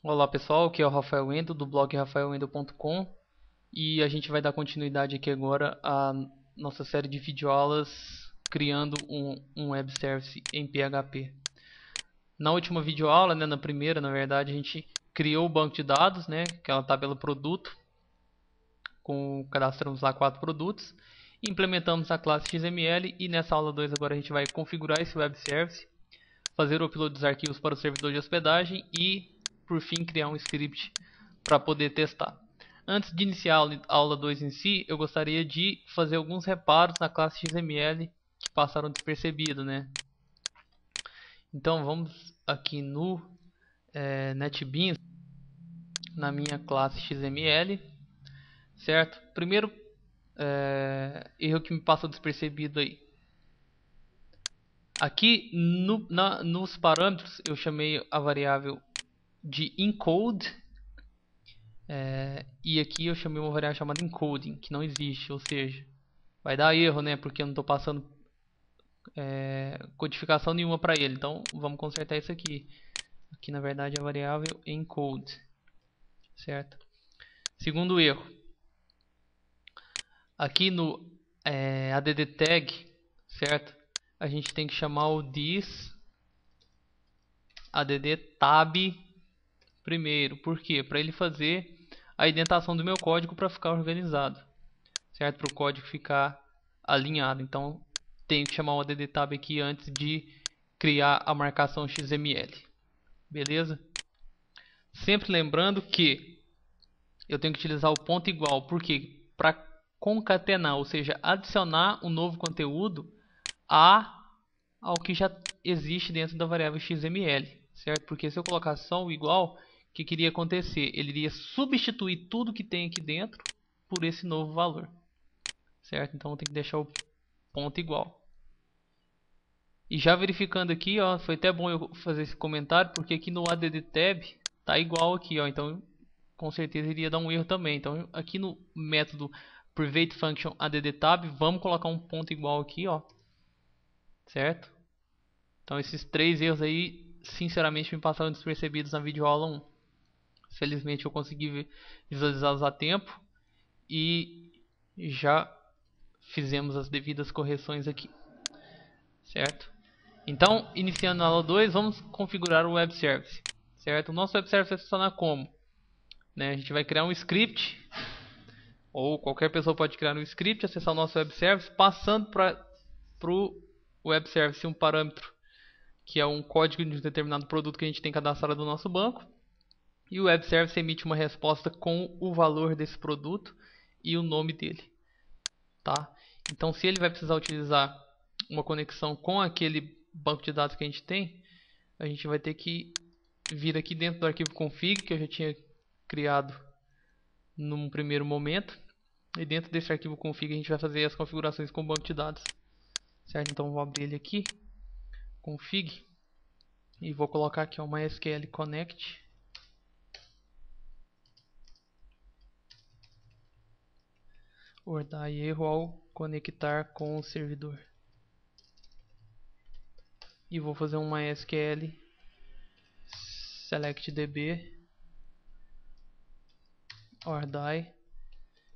Olá pessoal, aqui é o Rafael Wendel do blog rafaelwendel.com e a gente vai dar continuidade aqui agora à nossa série de videoaulas criando um web service em PHP. Na última videoaula, na primeira, na verdade, a gente criou o banco de dados, que é uma tabela produto, cadastramos lá 4 produtos, implementamos a classe XML e nessa aula 2 agora a gente vai configurar esse web service, fazer o upload dos arquivos para o servidor de hospedagem e, por fim, criar um script para poder testar. Antes de iniciar a aula 2 em si, eu gostaria de fazer alguns reparos na classe XML que passaram despercebidos, Então vamos aqui no NetBeans, na minha classe XML, certo? Primeiro erro que me passou despercebido aí. Aqui nos parâmetros eu chamei a variável de encode e aqui eu chamei uma variável chamada encoding, que não existe, ou seja, vai dar erro, porque eu não estou passando codificação nenhuma para ele. Então vamos consertar isso aqui. Aqui na verdade é a variável encode, certo? Segundo erro, aqui no add tag, certo? A gente tem que chamar o this add tab primeiro. Por quê? Para ele fazer a indentação do meu código para ficar organizado, certo? Para o código ficar alinhado. Então tenho que chamar o add tab aqui antes de criar a marcação XML. Beleza? Sempre lembrando que eu tenho que utilizar o ponto igual. Por quê? Para concatenar, ou seja, adicionar um novo conteúdo ao que já existe dentro da variável XML, certo? Porque se eu colocar só o igual, o que iria acontecer? Ele iria substituir tudo que tem aqui dentro por esse novo valor, certo? Então eu tenho que deixar o ponto igual. E já verificando aqui, ó, foi até bom eu fazer esse comentário, porque aqui no add tab tá igual aqui, ó, então com certeza iria dar um erro também. Então aqui no método private function add tab, vamos colocar um ponto igual aqui, ó, certo? Então esses 3 erros aí, sinceramente, me passaram despercebidos na videoaula 1. Felizmente eu consegui visualizá-los a tempo e já fizemos as devidas correções aqui, certo? Então, iniciando a aula 2, vamos configurar o web service, certo? O nosso web service vai funcionar como? A gente vai criar um script, ou qualquer pessoa pode criar um script, acessar o nosso web service, passando para o web service um parâmetro, que é um código de um determinado produto que a gente tem cadastrado no nosso banco, e o web service emite uma resposta com o valor desse produto e o nome dele, tá? Então, se ele vai precisar utilizar uma conexão com aquele banco de dados que a gente vai ter que vir aqui dentro do arquivo config que eu já tinha criado num primeiro momento, e dentro desse arquivo config a gente vai fazer as configurações com o banco de dados, certo? Então vou abrir ele aqui, config, e vou colocar aqui o MySQL connect, ou dar erro ao conectar com o servidor. E vou fazer um MySQL selectdb or die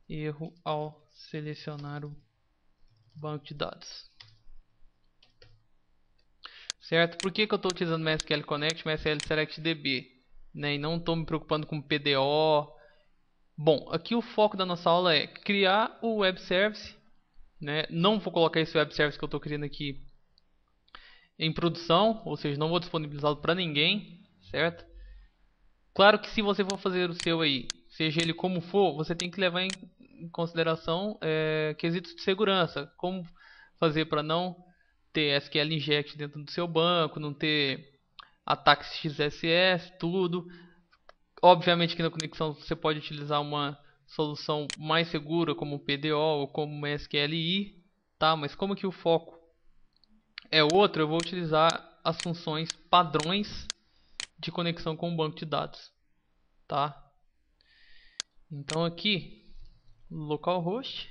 erro ao selecionar o banco de dados, certo? Por que eu estou utilizando MySQL Connect, MySQL SelectDB, e não estou me preocupando com PDO? Bom, aqui o foco da nossa aula é criar o web service, Não vou colocar esse web service que eu estou criando aqui em produção, ou seja, não vou disponibilizá-lo para ninguém, certo? Claro que se você for fazer o seu aí, seja ele como for, você tem que levar em consideração quesitos de segurança, como fazer para não ter SQL inject dentro do seu banco, não ter ataques XSS, tudo. Obviamente que na conexão você pode utilizar uma solução mais segura como o PDO ou como uma SQLi, tá? Mas como que o foco é outro, eu vou utilizar as funções padrões de conexão com o banco de dados, tá? Então aqui, localhost,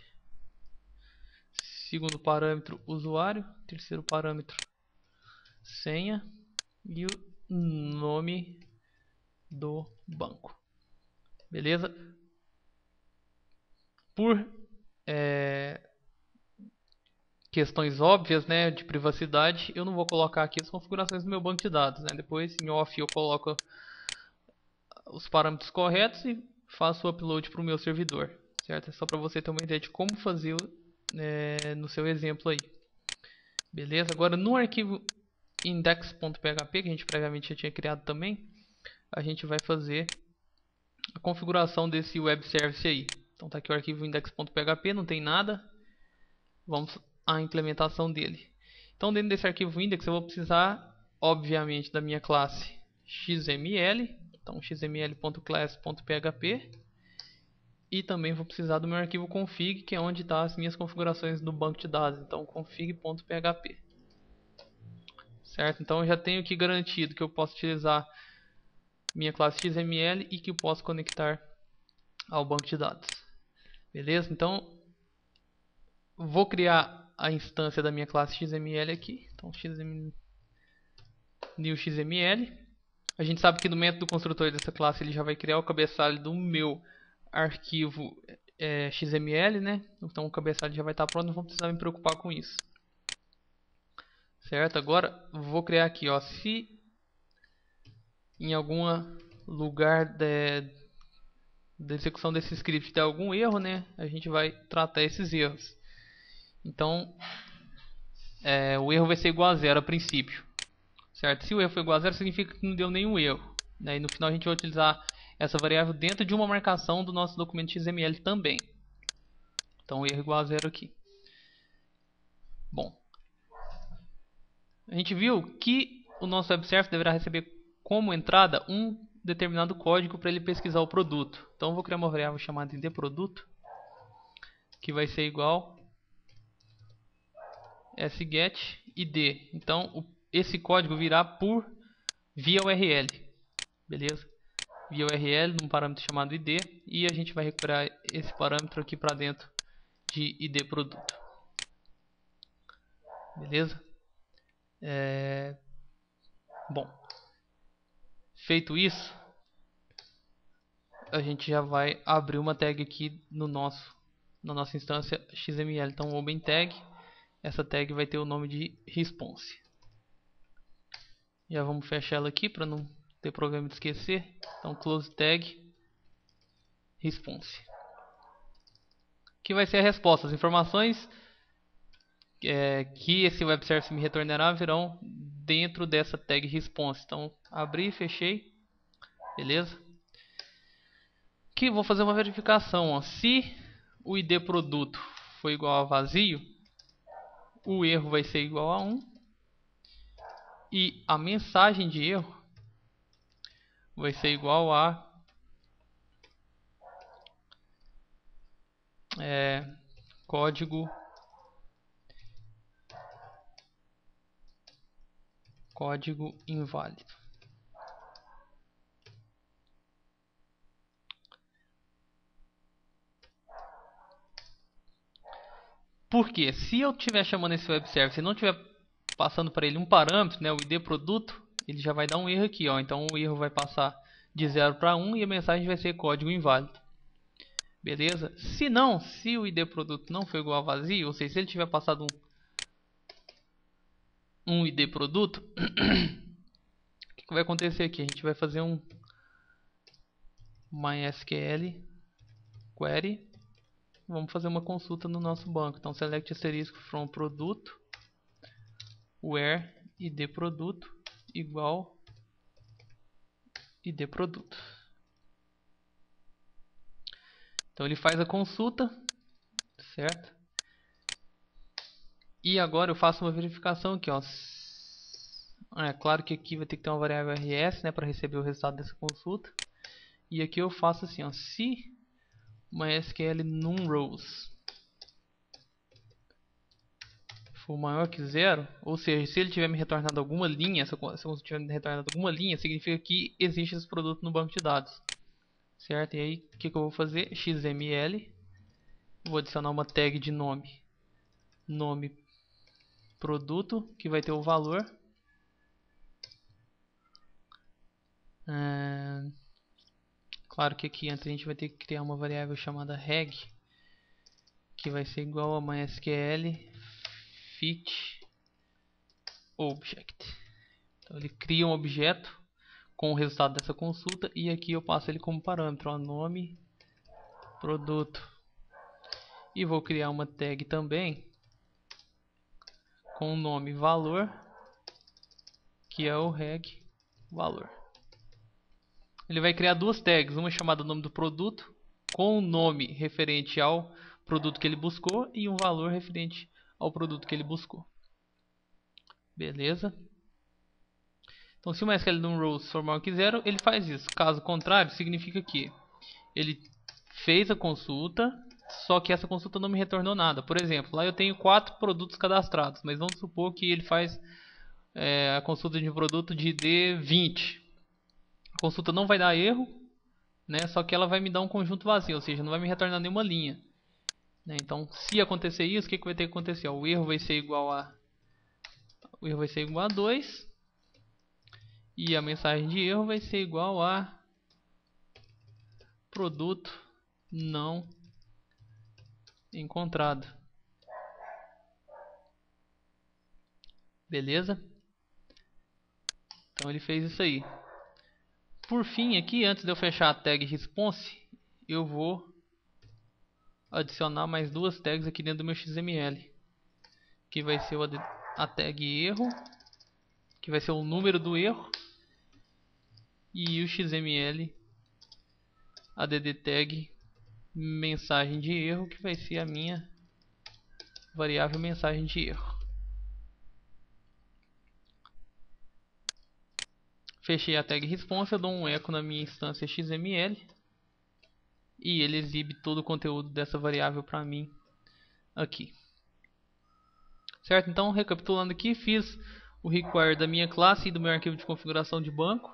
segundo parâmetro usuário, terceiro parâmetro senha e o nome do banco. Beleza? Por questões óbvias, né, de privacidade, eu não vou colocar aqui as configurações do meu banco de dados, né? Depois em off eu coloco os parâmetros corretos e faço o upload para o meu servidor, certo? É só para você ter uma ideia de como fazer no seu exemplo aí. Beleza? Agora no arquivo index.php, que a gente previamente já tinha criado também, a gente vai fazer a configuração desse web service aí. Então tá aqui o arquivo index.php, não tem nada. Vamos à implementação dele. Então dentro desse arquivo index eu vou precisar, obviamente, da minha classe XML. Então xml.class.php. E também vou precisar do meu arquivo config, que é onde está as minhas configurações do banco de dados. Então config.php. Certo? Então eu já tenho aqui garantido que eu posso utilizar minha classe XML e que eu posso conectar ao banco de dados. Beleza? Então vou criar a instância da minha classe XML aqui. Então new XML. A gente sabe que no método construtor dessa classe ele já vai criar o cabeçalho do meu arquivo XML, né? Então o cabeçalho já vai estar pronto, não vou precisar me preocupar com isso. Certo? Agora vou criar aqui, ó, se em algum lugar da execução desse script der algum erro, né? A gente vai tratar esses erros. Então o erro vai ser igual a zero a princípio. Certo? Se o erro for igual a zero, significa que não deu nenhum erro. E no final a gente vai utilizar essa variável dentro de uma marcação do nosso documento XML também. Então erro igual a zero aqui. Bom, a gente viu que o nosso web service deverá receber como entrada um determinado código para ele pesquisar o produto. Então eu vou criar uma variável chamada idProduto, que vai ser igual sget id. Então esse código virá via URL. Beleza? Via URL num parâmetro chamado id, e a gente vai recuperar esse parâmetro aqui para dentro de idProduto. Beleza? Bom, feito isso, a gente já vai abrir uma tag aqui na nossa instância XML. Então open tag, essa tag vai ter o nome de response. Já vamos fechar ela aqui para não ter problema de esquecer. Então close tag response, que vai ser a resposta. As informações que esse web service me retornará virão dentro dessa tag response. Então abri, fechei, beleza? Aqui vou fazer uma verificação, ó. Se o id produto for igual a vazio, o erro vai ser igual a 1 e a mensagem de erro vai ser igual a código inválido. Porque se eu estiver chamando esse web service e não estiver passando para ele um parâmetro, né, o id produto, ele já vai dar um erro aqui, ó. Então o erro vai passar de 0 para 1 e a mensagem vai ser código inválido. Beleza? Se não, se o id produto não for igual a vazio, ou seja, se ele tiver passado um id produto, o que vai acontecer aqui? A gente vai fazer um MySQL query. Vamos fazer uma consulta no nosso banco. Então select asterisco from produto where id produto igual id produto. Então ele faz a consulta, certo? E agora eu faço uma verificação aqui, ó. É claro que aqui vai ter que ter uma variável rs, né, para receber o resultado dessa consulta. E aqui eu faço assim, ó, se MySQL numRows for maior que 0, ou seja, se ele tiver me retornado alguma linha, se eu tiver me retornado alguma linha, significa que existe esse produto no banco de dados, certo? E aí o que eu vou fazer? XML, vou adicionar uma tag de nome produto, que vai ter o valor Claro que aqui antes a gente vai ter que criar uma variável chamada reg, que vai ser igual a mysql fit object. Então ele cria um objeto com o resultado dessa consulta e aqui eu passo ele como parâmetro, ó, nome, produto. E vou criar uma tag também com o nome valor, que é o reg valor. Ele vai criar duas tags, uma chamada nome do produto, com o nome referente ao produto que ele buscou e um valor referente ao produto que ele buscou. Beleza? Então se o MySQL num rows for maior que 0, ele faz isso. Caso contrário, significa que ele fez a consulta, só que essa consulta não me retornou nada. Por exemplo, lá eu tenho 4 produtos cadastrados, mas vamos supor que ele faz a consulta de um produto de ID 20. A consulta não vai dar erro, né? Só que ela vai me dar um conjunto vazio, ou seja, não vai me retornar nenhuma linha, né? Então, se acontecer isso, o que vai ter que acontecer? O erro vai ser igual a 2 e a mensagem de erro vai ser igual a produto não encontrado. Beleza? Então ele fez isso aí. Por fim, aqui, antes de eu fechar a tag response, eu vou adicionar mais duas tags aqui dentro do meu XML, que vai ser a tag erro, que vai ser o número do erro, e o XML add tag mensagem de erro, que vai ser a minha variável mensagem de erro. Fechei a tag response, eu dou um echo na minha instância XML e ele exibe todo o conteúdo dessa variável para mim aqui. Certo? Então, recapitulando aqui, fiz o require da minha classe e do meu arquivo de configuração de banco.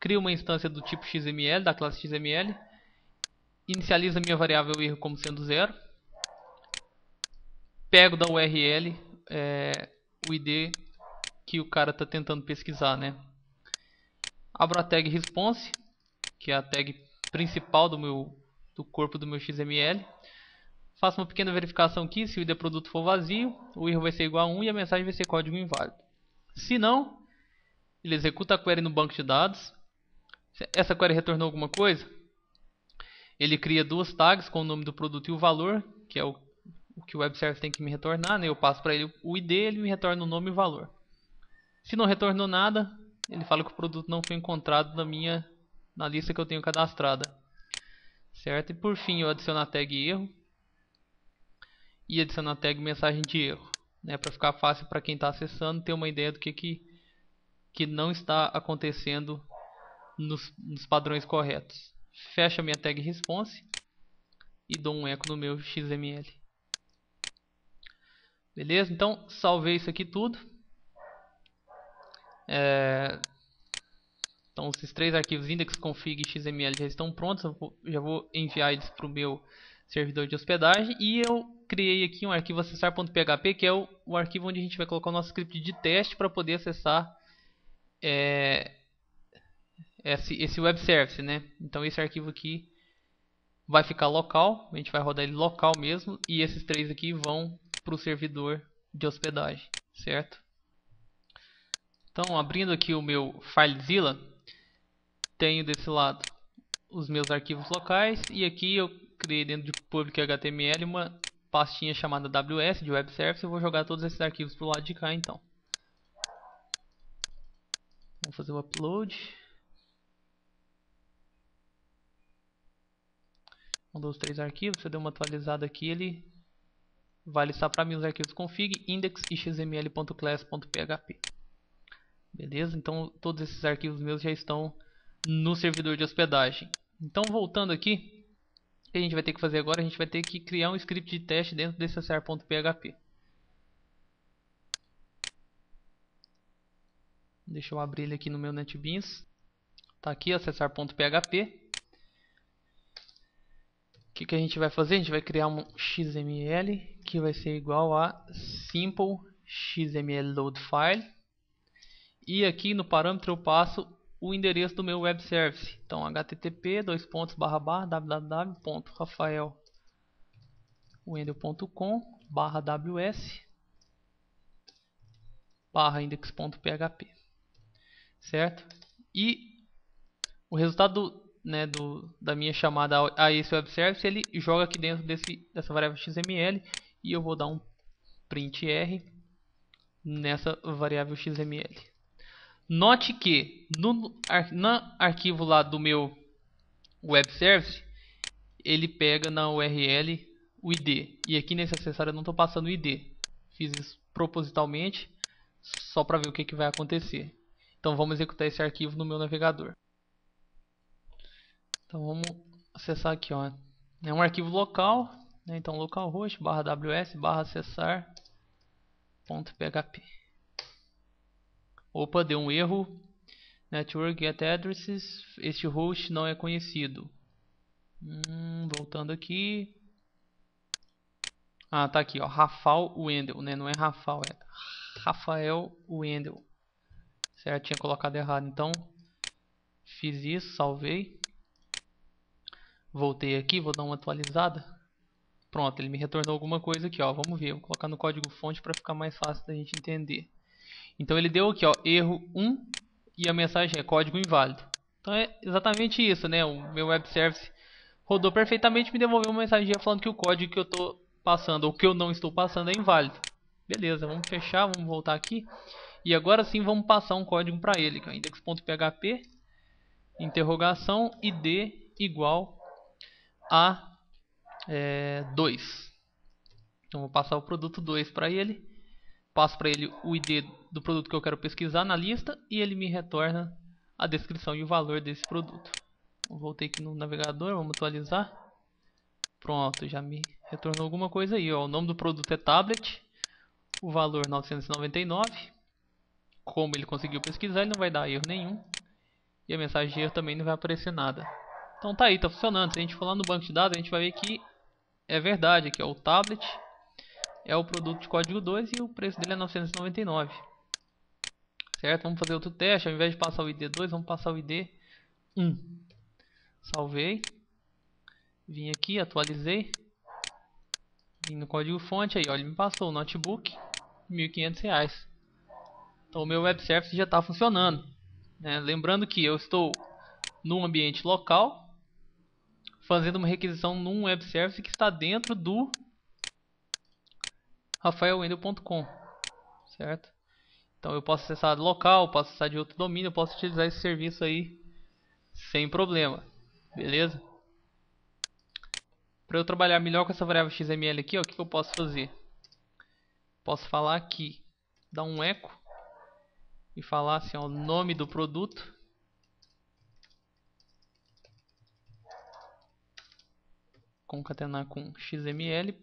Crio uma instância do tipo XML, da classe XML. Inicializo a minha variável erro como sendo 0. Pego da URL o ID que o cara está tentando pesquisar, né? Abro a tag response, que é a tag principal do corpo do meu XML. Faço uma pequena verificação aqui, se o ID produto for vazio, o erro vai ser igual a 1 e a mensagem vai ser código inválido. Se não, ele executa a query no banco de dados. Se essa query retornou alguma coisa, ele cria duas tags com o nome do produto e o valor, que é o que o web service tem que me retornar, né? Eu passo para ele o ID, ele me retorna o nome e o valor. Se não retornou nada, ele fala que o produto não foi encontrado na lista que eu tenho cadastrada. Certo? E por fim eu adiciono a tag erro e adiciono a tag mensagem de erro, né? Para ficar fácil para quem está acessando ter uma ideia do que não está acontecendo nos padrões corretos. Fecho a minha tag response e dou um echo no meu XML. Beleza? Então salvei isso aqui tudo. Então esses três arquivos index.config e xml já estão prontos. Eu já vou enviar eles para o meu servidor de hospedagem. E eu criei aqui um arquivo acessar.php, que é o arquivo onde a gente vai colocar o nosso script de teste para poder acessar esse web service, né? Então esse arquivo aqui vai ficar local, a gente vai rodar ele local mesmo, e esses três aqui vão para o servidor de hospedagem, certo? Então, abrindo aqui o meu FileZilla, tenho desse lado os meus arquivos locais, e aqui eu criei dentro de public HTML uma pastinha chamada WS de web service. Eu vou jogar todos esses arquivos para o lado de cá, então. Vamos fazer o upload. 1, 2, 3 arquivos. Se eu der uma atualizada aqui, ele vai listar para mim os arquivos config, index e xml.class.php. Beleza? Então todos esses arquivos meus já estão no servidor de hospedagem. Então voltando aqui, o que a gente vai ter que fazer agora? A gente vai ter que criar um script de teste dentro desse acessar.php. Deixa eu abrir ele aqui no meu NetBeans. Está aqui acessar.php. O que a gente vai fazer? A gente vai criar um XML que vai ser igual a simple XML load file. E aqui no parâmetro eu passo o endereço do meu web service. Então http://www.rafaelwendel.com/ws/index.php, certo? E o resultado, né, da minha chamada a esse web service, ele joga aqui dentro dessa variável XML, e eu vou dar um print R nessa variável XML. Note que no arquivo lá do meu web service, ele pega na URL o ID, e aqui nesse acessório eu não estou passando o ID. Fiz isso propositalmente só para ver o que vai acontecer. Então vamos executar esse arquivo no meu navegador. Então vamos acessar aqui, ó. É um arquivo local, né? Então localhost /ws/acessar.php. Opa, deu um erro. Network get addresses. Este host não é conhecido. Voltando aqui. Ah, tá aqui, ó. Rafael Wendel, né? Não é Rafael, é Rafael Wendel. Certo? Tinha colocado errado. Então, fiz isso, salvei. Voltei aqui, vou dar uma atualizada. Pronto, ele me retornou alguma coisa aqui, ó. Vamos ver, vou colocar no código fonte para ficar mais fácil da gente entender. Então ele deu aqui, ó, erro 1 e a mensagem é código inválido. Então é exatamente isso, né? O meu web service rodou perfeitamente e me devolveu uma mensagem falando que o código que eu estou passando ou que eu não estou passando é inválido. Beleza, vamos fechar, vamos voltar aqui. E agora sim vamos passar um código para ele, que é index.php, interrogação, id igual a 2. Então vou passar o produto 2 para ele. Passo para ele o ID do produto que eu quero pesquisar na lista e ele me retorna a descrição e o valor desse produto. Voltei aqui no navegador, vamos atualizar. Pronto, já me retornou alguma coisa aí, ó. O nome do produto é tablet, o valor 999. Como ele conseguiu pesquisar, ele não vai dar erro nenhum. E a mensagem de erro também não vai aparecer nada. Então tá aí, tá funcionando. Se a gente for lá no banco de dados, a gente vai ver que é verdade, que é o tablet. É o produto de código 2 e o preço dele é 999. Certo? Vamos fazer outro teste. Ao invés de passar o ID 2, vamos passar o ID 1. Salvei. Vim aqui, atualizei. Vim no código fonte aí, ó, ele me passou o notebook, R$1.500. Então o meu web service já está funcionando, né? Lembrando que eu estou num ambiente local, fazendo uma requisição num web service que está dentro do rafaelwendel.com, certo? Então eu posso acessar do local, posso acessar de outro domínio, eu posso utilizar esse serviço aí sem problema, beleza? Para eu trabalhar melhor com essa variável XML aqui, ó, o que eu posso fazer? Posso falar aqui, dar um eco e falar assim, ó, o nome do produto, concatenar com XML,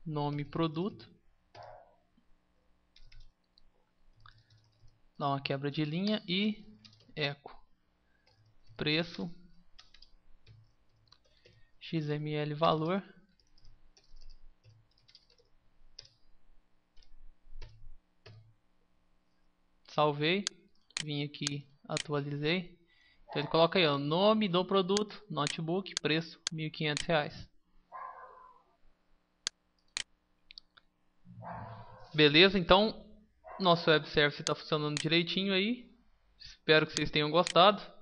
nome produto, dar uma quebra de linha e eco preço XML valor, salvei, vim aqui, atualizei. Então ele coloca aí, ó, nome do produto, notebook, preço R$1.500. Beleza, então nosso web service está funcionando direitinho aí. Espero que vocês tenham gostado.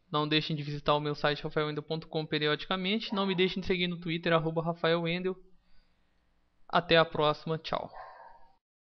Não deixem de visitar o meu site rafaelwendel.com periodicamente. Não me deixem de seguir no Twitter @rafaelwendel. Até a próxima, tchau.